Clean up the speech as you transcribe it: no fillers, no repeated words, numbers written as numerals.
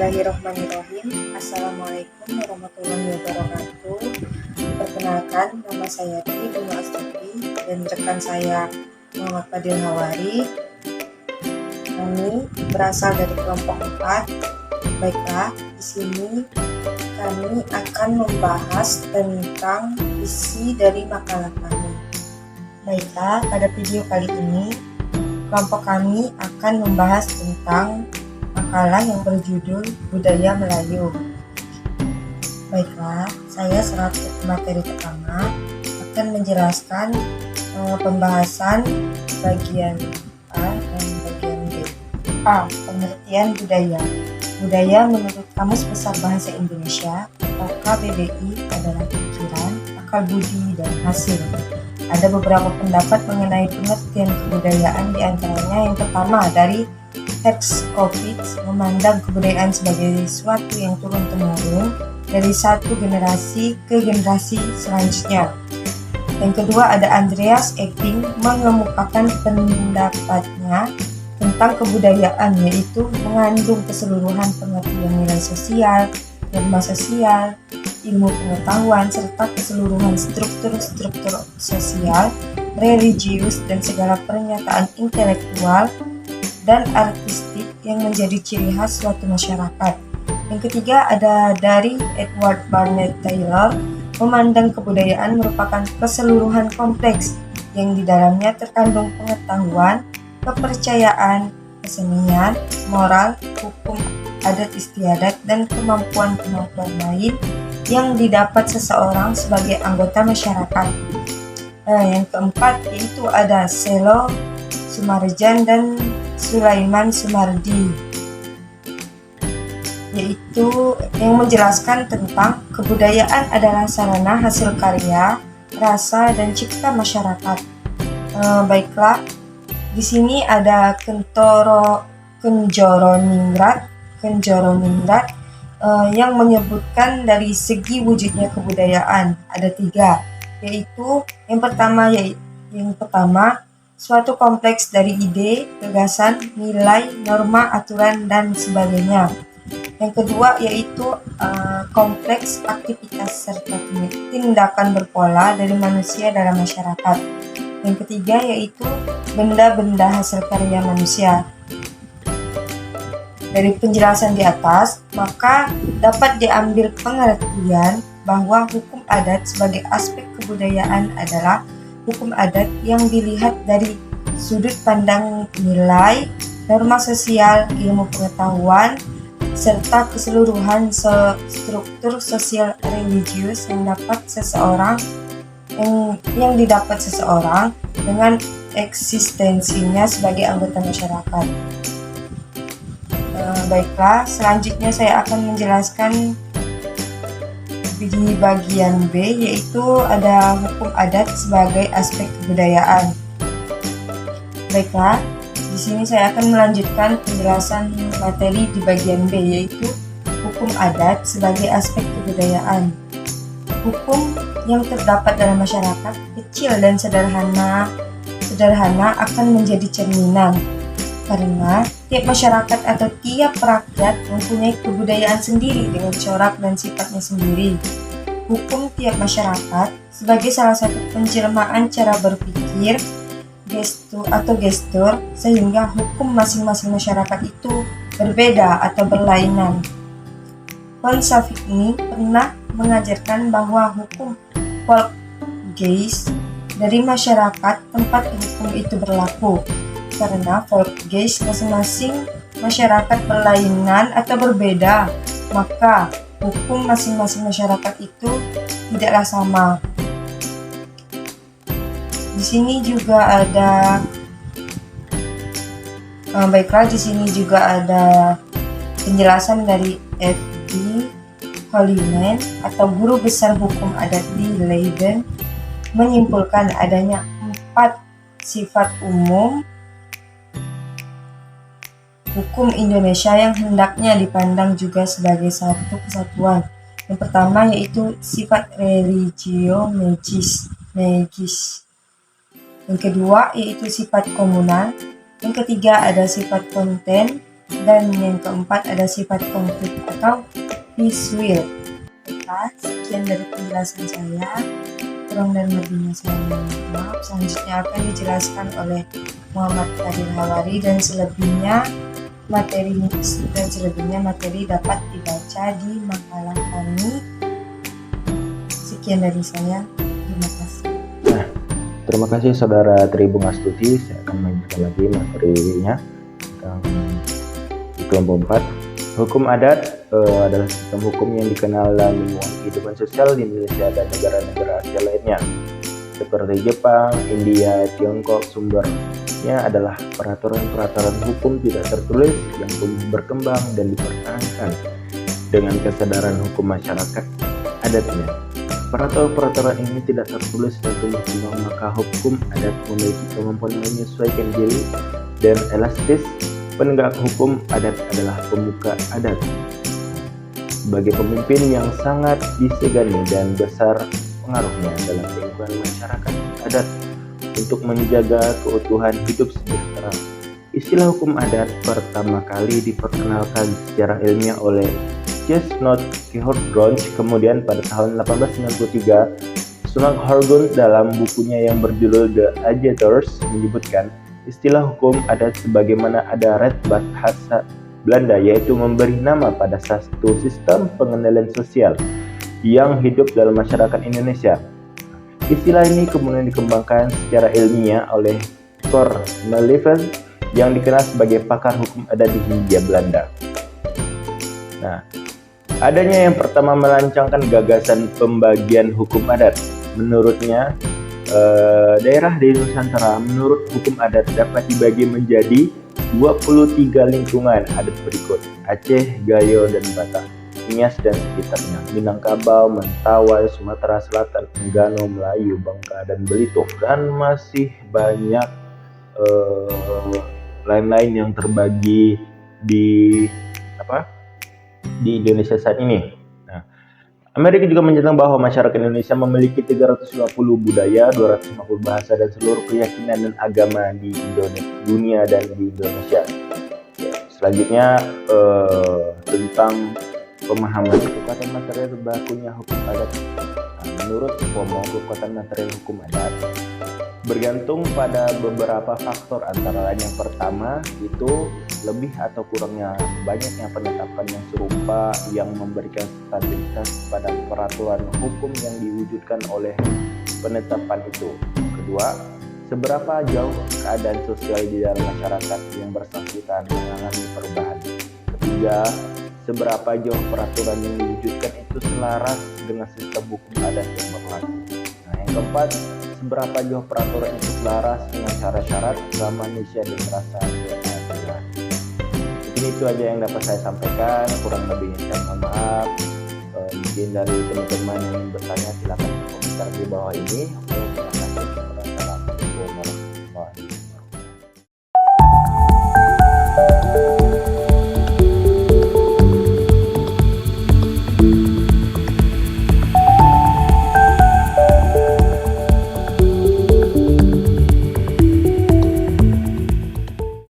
Bismillahirrahmanirrahim. Assalamualaikum warahmatullahi wabarakatuh. Perkenalkan, nama saya Tri Bunga Astuti dan rekan saya Muhammad Fadil Hawari. Kami berasal dari kelompok 4. Baiklah, di sini kami akan membahas tentang isi dari makalah kami. Baiklah, pada video kali ini kelompok kami akan membahas tentang makalah yang berjudul Budaya Melayu. Baiklah, saya selaku materi pertama akan menjelaskan pembahasan bagian A dan bagian B. A. Pengertian budaya. Budaya menurut Kamus Besar Bahasa Indonesia atau KBBI adalah pikiran, akal budi, dan hasil. Ada beberapa pendapat mengenai pengertian kebudayaan, diantaranya yang pertama dari Hertzkovitz memandang kebudayaan sebagai sesuatu yang turun-temurun dari satu generasi ke generasi selanjutnya. Yang kedua ada Andreas Epping mengemukakan pendapatnya tentang kebudayaan, yaitu mengandung keseluruhan pengertian nilai sosial, norma sosial, ilmu pengetahuan, serta keseluruhan struktur-struktur sosial, religius, dan segala pernyataan intelektual dan artistik yang menjadi ciri khas suatu masyarakat. Yang ketiga ada dari Edward Barnett Taylor memandang kebudayaan merupakan keseluruhan kompleks yang di dalamnya terkandung pengetahuan, kepercayaan, kesenian, moral, hukum, adat istiadat, dan kemampuan-kemampuan lain yang didapat seseorang sebagai anggota masyarakat. Yang keempat yaitu ada Selo Sumarjan dan Sulaiman Sumardi, yaitu yang menjelaskan tentang kebudayaan adalah sarana hasil karya, rasa, dan cipta masyarakat. Baiklah, di sini ada Kenjoroningrat yang menyebutkan dari segi wujudnya kebudayaan ada 3, yaitu yang pertama suatu kompleks dari ide, gagasan, nilai, norma, aturan, dan sebagainya. Yang kedua yaitu kompleks aktivitas serta tindakan berpola dari manusia dalam masyarakat. Yang ketiga yaitu benda-benda hasil karya manusia. Dari penjelasan di atas, maka dapat diambil pengertian bahwa hukum adat sebagai aspek kebudayaan adalah hukum adat yang dilihat dari sudut pandang nilai, norma sosial, ilmu pengetahuan, serta keseluruhan struktur sosial religius yang didapat seseorang dengan eksistensinya sebagai anggota masyarakat. Baiklah, selanjutnya saya akan menjelaskan di bagian B, yaitu ada hukum adat sebagai aspek kebudayaan. Baiklah, di sini saya akan melanjutkan penjelasan materi di bagian B, yaitu hukum adat sebagai aspek kebudayaan. Hukum yang terdapat dalam masyarakat kecil dan sederhana akan menjadi cerminan, karena tiap masyarakat atau tiap rakyat mempunyai kebudayaan sendiri dengan corak dan sifatnya sendiri. Hukum tiap masyarakat sebagai salah satu penjelmaan cara berpikir, gestur, sehingga hukum masing-masing masyarakat itu berbeda atau berlainan. Von Savigny pernah mengajarkan bahwa hukum Volksgeist dari masyarakat tempat hukum itu berlaku. Karena Volksgeist masing-masing masyarakat berlainan atau berbeda, maka hukum masing-masing masyarakat itu tidaklah sama. Di sini juga ada di sini juga ada penjelasan dari F.D. Holliman atau guru besar hukum adat di Leiden menyimpulkan adanya 4 sifat umum hukum Indonesia yang hendaknya dipandang juga sebagai satu kesatuan. Yang pertama yaitu sifat religio magis. Yang kedua yaitu sifat komunal. Yang ketiga ada sifat konten. Dan yang keempat ada sifat konkret atau visual. Sekian dari penjelasan saya. Kurang dan lebihnya saya mohon maaf. Selanjutnya akan dijelaskan oleh Muhammad Kadir Hawari, dan selebihnya materi dapat dibaca di makalah kami. Sekian dari saya. Terima kasih. Terima kasih Saudara Tribung Astuti. Saya akan melanjutkan lagi materinya tentang di kelompok 4. Hukum adat adalah sistem hukum yang dikenal dalam lingkungan kehidupan sosial di Indonesia dan negara-negara Asia lainnya seperti Jepang, India, Tiongkok. Sumbernya adalah peraturan-peraturan hukum tidak tertulis yang berkembang dan dipertahankan dengan kesadaran hukum masyarakat adatnya. Peraturan-peraturan ini tidak tertulis dan tumbuh kembang, maka hukum adat memiliki kemampuan menyesuaikan diri dan elastis. Penegak hukum adat adalah pemuka adat sebagai pemimpin yang sangat disegani dan besar pengaruhnya dalam lingkungan masyarakat adat untuk menjaga keutuhan hidup sejahtera. Istilah hukum adat pertama kali diperkenalkan secara ilmiah oleh Chestnut Horgons, kemudian pada tahun 1893 Sunak Horgons dalam bukunya yang berjudul The Agitators menyebutkan istilah hukum adat sebagaimana ada red bahasa Belanda, yaitu memberi nama pada satu sistem pengendalian sosial yang hidup dalam masyarakat Indonesia. Istilah ini kemudian dikembangkan secara ilmiah oleh Cornelius yang dikenal sebagai pakar hukum adat di Hindia Belanda. Nah, adanya yang pertama merancangkan gagasan pembagian hukum adat. Menurutnya, daerah di Nusantara menurut hukum adat dapat dibagi menjadi 23 lingkungan adat berikut: Aceh, Gayo, dan Batak, Nias dan sekitarnya, Minangkabau, Mentawai, Sumatera Selatan, Enggano, Melayu, Bangka, dan Belitung, dan masih banyak lain-lain yang terbagi di Indonesia saat ini. Amerika juga mencatat bahwa masyarakat Indonesia memiliki 350 budaya, 250 bahasa, dan seluruh keyakinan dan agama di dunia dan di Indonesia. Selanjutnya tentang pemahaman kekuatan material berlakunya hukum adat. Menurut FOMO, kekuatan material hukum adat bergantung pada beberapa faktor, antara lain yang pertama itu lebih atau kurangnya banyaknya penetapan yang serupa yang memberikan stabilitas pada peraturan hukum yang diwujudkan oleh penetapan itu. Kedua, seberapa jauh keadaan sosial di dalam masyarakat yang bersangkutan mengalami perubahan. Ketiga, seberapa jauh peraturan yang diwujudkan itu selaras dengan sistem hukum adat yang berlaku. Yang keempat, seberapa jauh peraturan itu selaras dengan syarat-syarat manusia dan rasa keadilan. Mungkin itu aja yang dapat saya sampaikan, kurang lebihnya saya mohon maaf. Mungkin dari teman-teman yang bertanya silakan komentar di bawah ini.